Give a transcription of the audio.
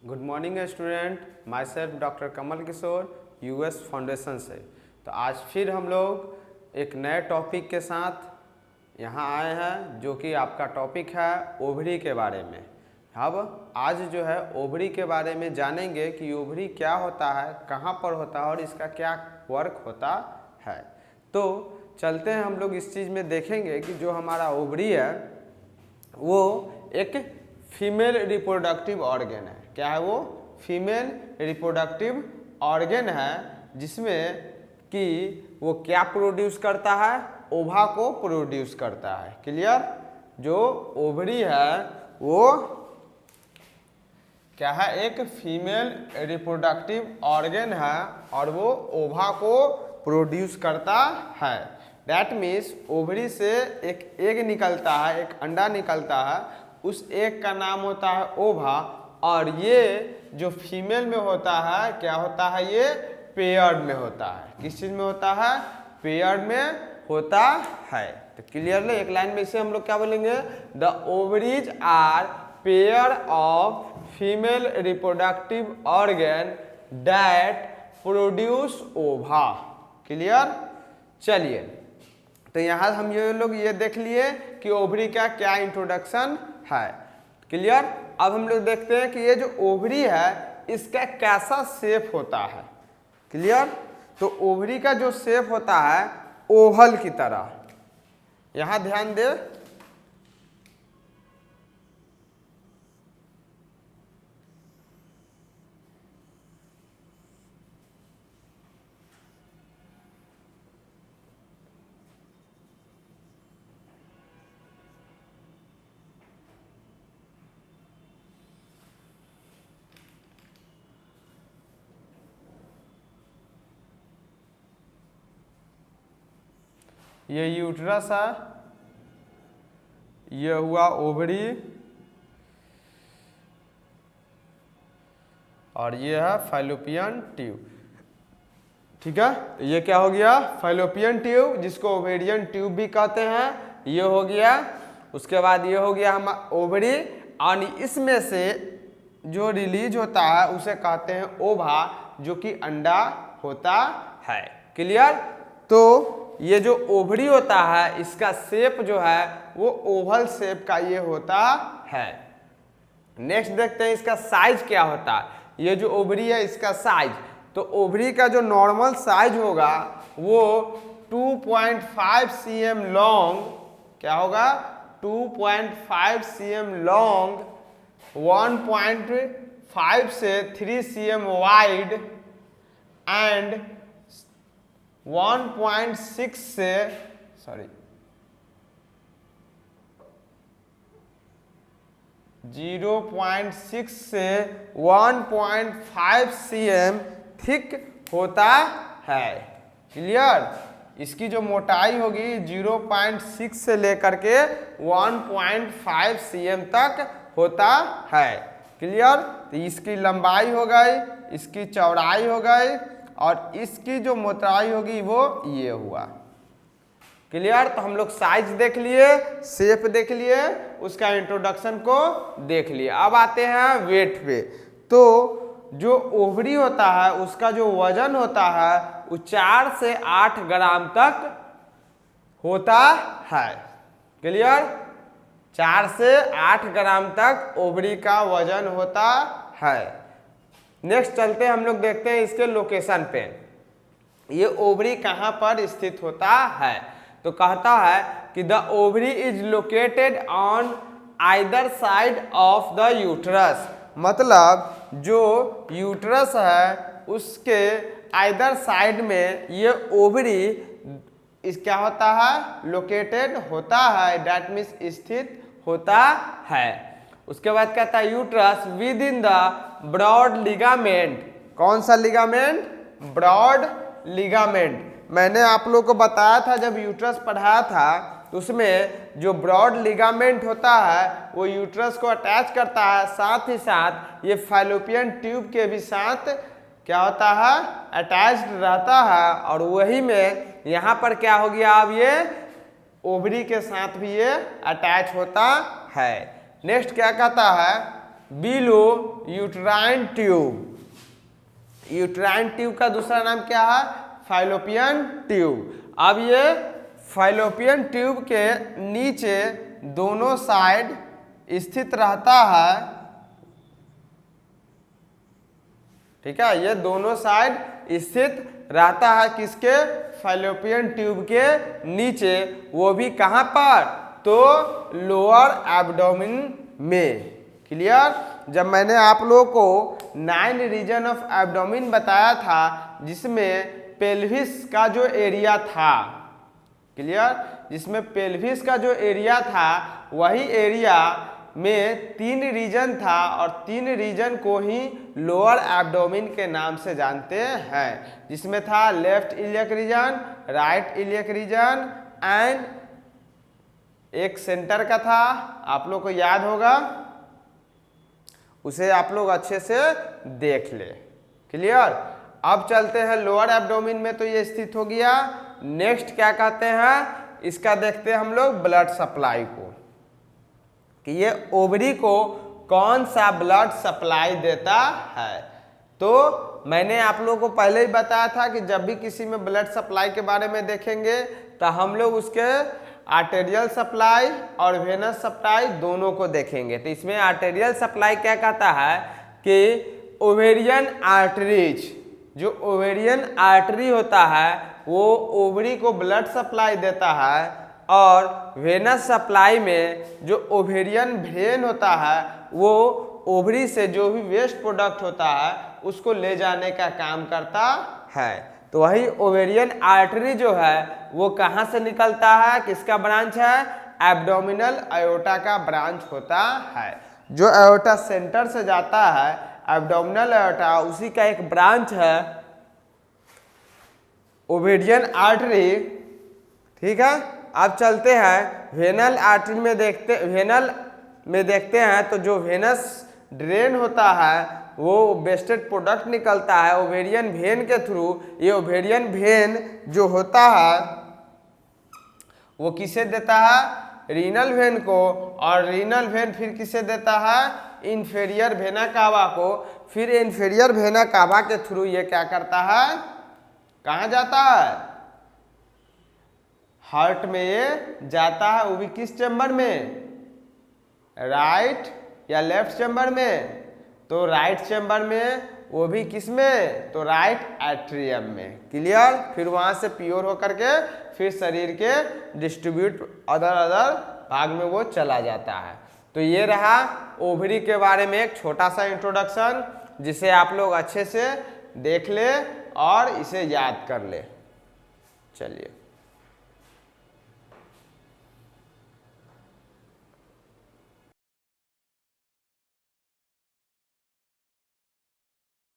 Good morning student, myself doctor Kamal Kishore, US foundation से। तो आज फिर हम लोग एक नए टॉपिक के साथ यहाँ आए हैं, जो कि आपका टॉपिक है ओवरी के बारे में। अब आज जो है ओवरी के बारे में जानेंगे कि ओवरी क्या होता है, कहाँ पर होता है और इसका क्या वर्क होता है। तो चलते हैं हम लोग इस चीज़ में देखेंगे कि जो हमारा ओवरी है वो एक फीमेल रिप्रोडक्टिव ऑर्गन है। क्या है वो? फीमेल रिप्रोडक्टिव ऑर्गन है, जिसमें कि वो क्या प्रोड्यूस करता है? ओवा को प्रोड्यूस करता है। क्लियर? जो ओवरी है वो क्या है? एक फीमेल रिप्रोडक्टिव ऑर्गन है और वो ओवा को प्रोड्यूस करता है। दैट मीन्स ओवरी से एक एग निकलता है, एक अंडा निकलता है, उस एग का नाम होता है ओवा। और ये जो फीमेल में होता है क्या होता है? ये पेयर्ड में होता है। किस चीज में होता है? पेयर्ड में होता है। तो क्लियरली एक लाइन में इसे हम लोग क्या बोलेंगे? The ovaries are pair of female reproductive organ that produce ova. Clear? चलिए, तो यहाँ हम ये लोग ये देख लिए कि ओवरी का क्या इंट्रोडक्शन है। क्लियर? अब हम लोग देखते हैं कि ये जो ओवरी है इसका कैसा शेप होता है। क्लियर? तो ओवरी का जो शेप होता है ओवल की तरह। यहां ध्यान दे, ये यूट्रस है, ये हुआ ओवरी और ये है फैलोपियन ट्यूब। ठीक है, ये क्या हो गया? फैलोपियन ट्यूब, जिसको ओवेरियन ट्यूब भी कहते हैं, ये हो गया। उसके बाद ये हो गया हम ओवरी, और इसमें से जो रिलीज होता है उसे कहते हैं ओवा, जो कि अंडा होता है। क्लियर? तो ये जो ओवरी होता है इसका शेप जो है वो ओवल शेप का ये होता है। नेक्स्ट देखते हैं इसका साइज क्या होता है। ये जो ओवरी है इसका साइज, तो ओवरी का जो नॉर्मल साइज होगा वो 2.5 cm लॉन्ग, क्या होगा? 2.5 cm लॉन्ग, 1.5 से 3 cm वाइड एंड 1.6 से 0.6 से 1.5 cm थिक होता है। क्लियर? इसकी जो मोटाई होगी 0.6 से लेकर के 1.5 cm तक होता है। क्लियर? तो इसकी लंबाई हो गई, इसकी चौड़ाई हो गई और इसकी जो मोटाई होगी वो ये हुआ। क्लियर? तो हम लोग साइज देख लिए, शेप देख लिए, उसका इंट्रोडक्शन को देख लिए। अब आते हैं वेट पे। तो जो ओवरी होता है उसका जो वजन होता है वो 4 से 8 ग्राम तक होता है। क्लियर? 4 से 8 ग्राम तक ओवरी का वजन होता है। नेक्स्ट चलते हैं, हम लोग देखते हैं इसके लोकेशन पे, ये ओवरी कहाँ पर स्थित होता है। तो कहता है कि the ovary is located on either side of the uterus. मतलब जो यूट्रस है उसके आइदर साइड में ये ओवरी इस क्या होता है? लोकेटेड होता है। दैट मीन्स स्थित होता है। उसके बाद कहता है uterus within the broad ligament. कौन सा लिगामेंट? Broad ligament. मैंने आप लोगों को बताया था जब यूट्रस पढ़ाया था, तो उसमें जो ब्रॉड लिगामेंट होता है वो यूट्रस को अटैच करता है, साथ ही साथ ये फैलोपियन ट्यूब के भी साथ क्या होता है? अटैच्ड रहता है। और वही में यहाँ पर क्या हो गया? अब ये ओवरी के साथ भी ये अटैच होता है। नेक्स्ट क्या कहता है? Below uterine tube. Uterine tube का दूसरा नाम क्या है? Fallopian tube. अब ये फाइलोपियन ट्यूब के नीचे दोनों साइड स्थित रहता है, ठीक है, ये दोनों साइड स्थित रहता है किसके? फाइलोपियन ट्यूब के नीचे, वो भी कहां पर? तो लोअर एब्डोमेन में। क्लियर? जब मैंने आप लोगों को 9 रीजन ऑफ एब्डोमेन बताया था, जिसमें पेल्विस का जो एरिया था, क्लियर, जिसमें पेल्विस का जो एरिया था वही एरिया में 3 रीजन था, और 3 रीजन को ही लोअर एब्डोमेन के नाम से जानते हैं, जिसमें था left iliac region, right iliac region and एक सेंटर का था, आप लोग को याद होगा, उसे आप लोग अच्छे से देख ले। क्लियर? अब चलते हैं लोअर एब्डोमेन में, तो ये स्थित हो गया। नेक्स्ट क्या कहते हैं, इसका देखते हैं हम लोग ब्लड सप्लाई को, कि ये ओवरी को कौन सा ब्लड सप्लाई देता है। तो मैंने आप लोगों को पहले ही बताया था कि जब भी किसी में ब्लड सप्लाई के बारे में देखेंगे तो हम लोग उसके आर्टेरियल सप्लाई और वेनस सप्लाई दोनों को देखेंगे। तो इसमें आर्टेरियल सप्लाई क्या कहता है कि ओवेरियन आर्टरीज, जो ओवेरियन आर्टरी होता है वो ओवरी को ब्लड सप्लाई देता है, और वेनस सप्लाई में जो ओवेरियन वेन होता है वो ओवरी से जो भी वेस्ट प्रोडक्ट होता है उसको ले जाने का काम करता है। तो वही ओवेरियन आर्टरी जो है वो कहाँ से निकलता है, किसका ब्रांच है? एब्डोमिनल अयोटा का ब्रांच होता है। जो अयोटा सेंटर से जाता है, एब्डोमिनल अयोटा, उसी का एक ब्रांच है ओवेरियन आर्टरी। ठीक है, अब चलते हैं वेनल आर्टरी में, वेनल में देखते हैं। तो जो वेनस ड्रेन होता है वो वेस्टेड प्रोडक्ट निकलता है ओवेरियन वेन के थ्रू। ये ओवेरियन वेन जो होता है वो किसे देता है? रीनल वेन को, और रीनल वेन फिर किसे देता है? इंफेरियर वेना कावा को। फिर इंफेरियर वेना कावा के थ्रू ये क्या करता है, कहाँ जाता है? हार्ट में ये जाता है, वो भी किस चैम्बर में? राइट या लेफ्ट चैम्बर में? तो राइट चैम्बर में, वो भी किस में? तो राइट एट्रियम में। क्लियर? फिर वहां से प्योर होकर के फिर शरीर के डिस्ट्रीब्यूट अदर भाग में वो चला जाता है। तो ये रहा ओवरी के बारे में एक छोटा सा इंट्रोडक्शन, जिसे आप लोग अच्छे से देख ले और इसे याद कर ले। चलिए।